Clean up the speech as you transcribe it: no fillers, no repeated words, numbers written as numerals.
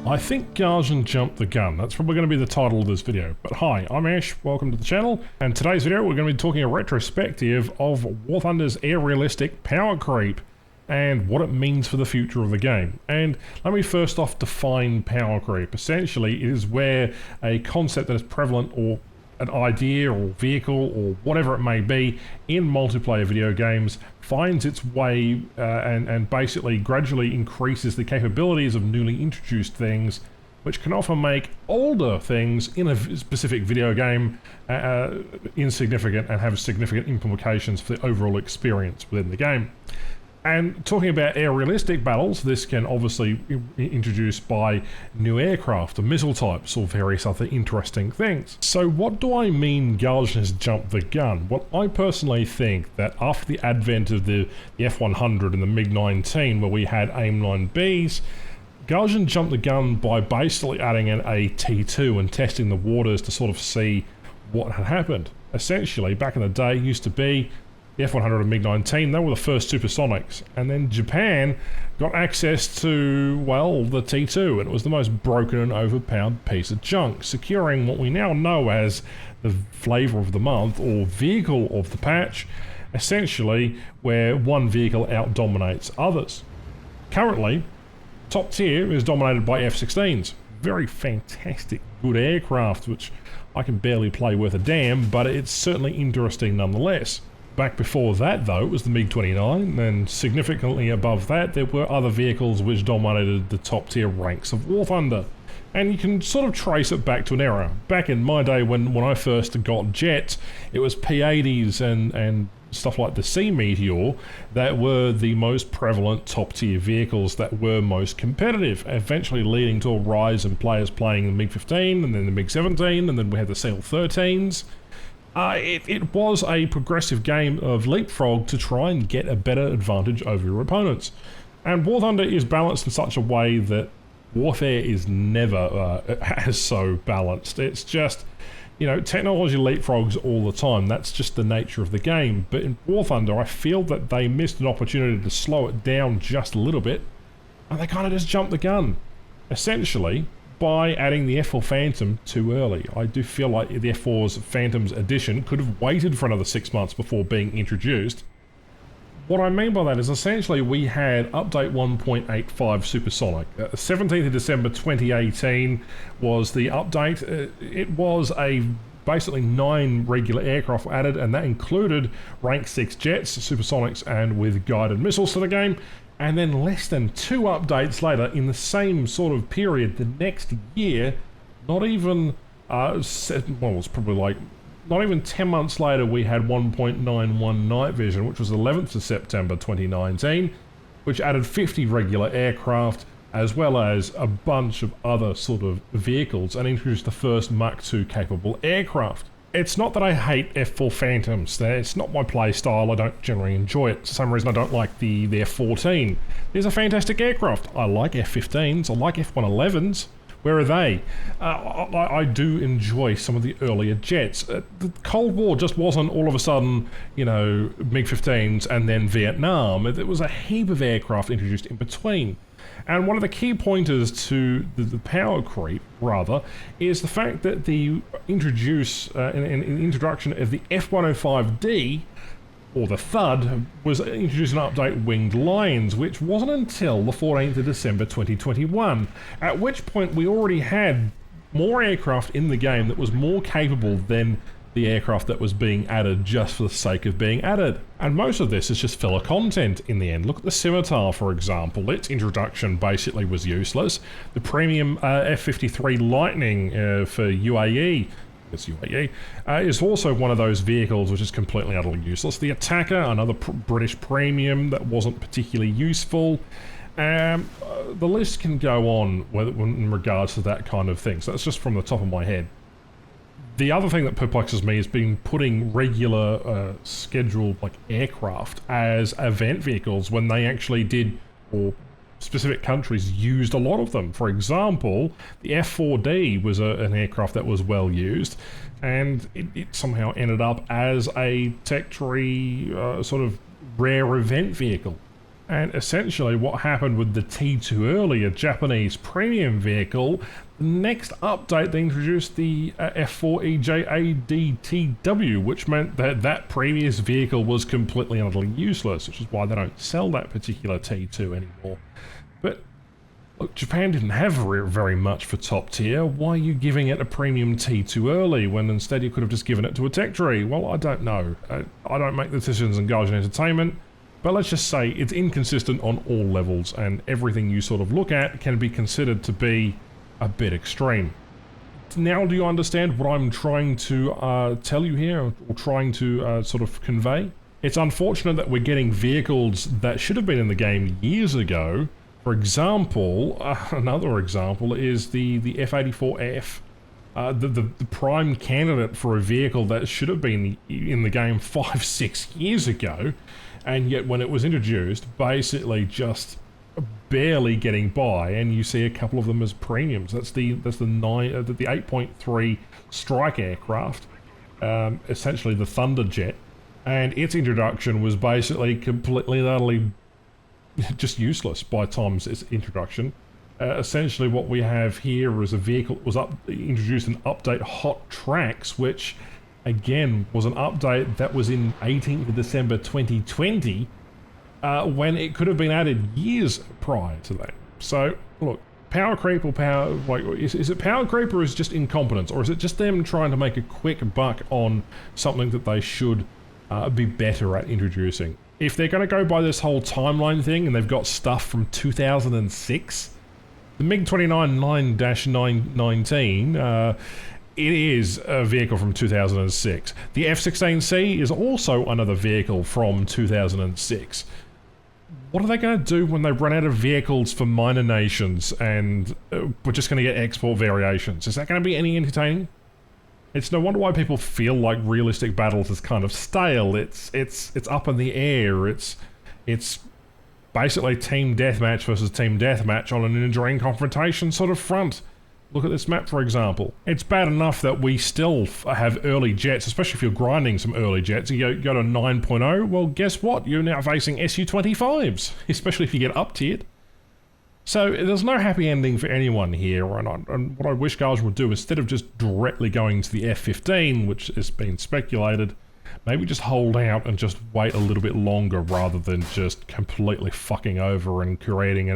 I think Gaijin Jumped the Gun. That's probably going to be the title of this video. But hi, I'm Ash, welcome to the channel, and today's video we're going to be talking a retrospective of War Thunder's air-realistic power creep and what it means for the future of the game. And let me first off define power creep. Essentially, it is where a concept that is prevalent or an idea or vehicle or whatever it may be in multiplayer video games finds its way and basically gradually increases the capabilities of newly introduced things, which can often make older things in a specific video game insignificant and have significant implications for the overall experience within the game. And talking about air-realistic battles, this can obviously be introduced by new aircraft, or missile types, or various other interesting things. So what do I mean Gaijin has jumped the gun? Well, I personally think that after the advent of the F-100 and the MiG-19, where we had AIM-9Bs, Gaijin jumped the gun by basically adding in a T2 and testing the waters to sort of see what had happened. Essentially, back in the day, it used to be the F-100 and MiG-19, they were the first supersonics, and then Japan got access to, well, the T2, and it was the most broken and overpowered piece of junk, securing what we now know as the flavour of the month, or vehicle of the patch, essentially where one vehicle out-dominates others. Currently, top tier is dominated by F-16s. Very fantastic, good aircraft, which I can barely play worth a damn, but it's certainly interesting nonetheless. Back before that, though, it was the MiG-29, and significantly above that, there were other vehicles which dominated the top-tier ranks of War Thunder. And you can sort of trace it back to an era. Back in my day, when I first got jets, it was P-80s and stuff like the Sea Meteor that were the most prevalent top-tier vehicles that were most competitive, eventually leading to a rise in players playing the MiG-15, and then the MiG-17, and then we had the CL-13s. It was a progressive game of leapfrog to try and get a better advantage over your opponents. And War Thunder is balanced in such a way that warfare is never as so balanced. It's just, you know, technology leapfrogs all the time. That's just the nature of the game. But in War Thunder, I feel that they missed an opportunity to slow it down just a little bit, and they kind of just jumped the gun. Essentially, by adding the F4 Phantom too early. I do feel like the F4's Phantoms edition could have waited for another 6 months before being introduced. What I mean by that is essentially we had update 1.85 Supersonic. 17th of December 2018 was the update. It was basically 9 regular aircraft added, and that included rank 6 jets, supersonics, and with guided missiles to the game. And then less than 2 updates later, in the same sort of period, the next year, not even, it's probably like, not even 10 months later, we had 1.91 Night Vision, which was 11th of September 2019, which added 50 regular aircraft, as well as a bunch of other sort of vehicles, and introduced the first Mach 2 capable aircraft. It's not that I hate F4 Phantoms, it's not my play style, I don't generally enjoy it. For some reason I don't like the F-14. There's a fantastic aircraft. I like F-15s, I like F-111s. Where are they? I do enjoy some of the earlier jets. The Cold War just wasn't all of a sudden, you know, MiG-15s and then Vietnam. There was a heap of aircraft introduced in between. And one of the key pointers to the power creep, rather, is the fact that the introduction of the F-105D, or the THUD, was introduced in update Winged Lions, which wasn't until the 14th of December 2021, at which point we already had more aircraft in the game that was more capable than the aircraft that was being added just for the sake of being added. And most of this is just filler content in the end. Look at the Scimitar, for example. Its introduction basically was useless. The premium F-53 Lightning for UAE, is also one of those vehicles which is completely utterly useless. The Attacker, another British premium that wasn't particularly useful. The list can go on in regards to that kind of thing. So that's just from the top of my head. The other thing that perplexes me is putting regular scheduled aircraft as event vehicles when they actually did, or specific countries used a lot of them. For example, the F-4D was an aircraft that was well used, and it somehow ended up as a tech tree sort of rare event vehicle. And essentially what happened with the T2 early, a Japanese premium vehicle, the next update they introduced the F4EJADTW, which meant that that previous vehicle was completely and utterly useless, which is why they don't sell that particular T2 anymore. But look, Japan didn't have very much for top tier. Why are you giving it a premium T2 early when instead you could have just given it to a tech tree? Well, I don't know. I don't make the decisions in Gaijin Entertainment. But let's just say it's inconsistent on all levels, and everything you sort of look at can be considered to be a bit extreme. Now do you understand what I'm trying to tell you here, or trying to sort of convey? It's unfortunate that we're getting vehicles that should have been in the game years ago. For example, another example is the F84F, the prime candidate for a vehicle that should have been in the game 5-6 years ago. And yet when it was introduced, basically just barely getting by, and you see a couple of them as premiums. That's the 8.3 strike aircraft, essentially the Thunder jet, and its introduction was basically completely and utterly just useless by the time its introduction. Essentially what we have here is a vehicle that was introduced in update Hot Tracks, which again was an update that was in 18th of December 2020, when it could have been added years prior to that. So look, power creep or power, like, is it power creep or is it just incompetence, or is it just them trying to make a quick buck on something that they should be better at introducing? If they're going to go by this whole timeline thing and they've got stuff from 2006, the MiG-29 9-919, it is a vehicle from 2006. The F-16C is also another vehicle from 2006. What are they going to do when they run out of vehicles for minor nations and we're just going to get export variations? Is that going to be any entertaining? It's no wonder why people feel like realistic battles is kind of stale. It's up in the air. It's basically team deathmatch versus team deathmatch on an enduring confrontation sort of front. Look at this map, for example. It's bad enough that we still have early jets, especially if you're grinding some early jets. You go to 9.0, well, guess what? You're now facing Su-25s, especially if you get up-tiered. So there's no happy ending for anyone here, and what I wish Gaijin would do, instead of just directly going to the F-15, which has been speculated, maybe just hold out and just wait a little bit longer rather than just completely fucking over and creating an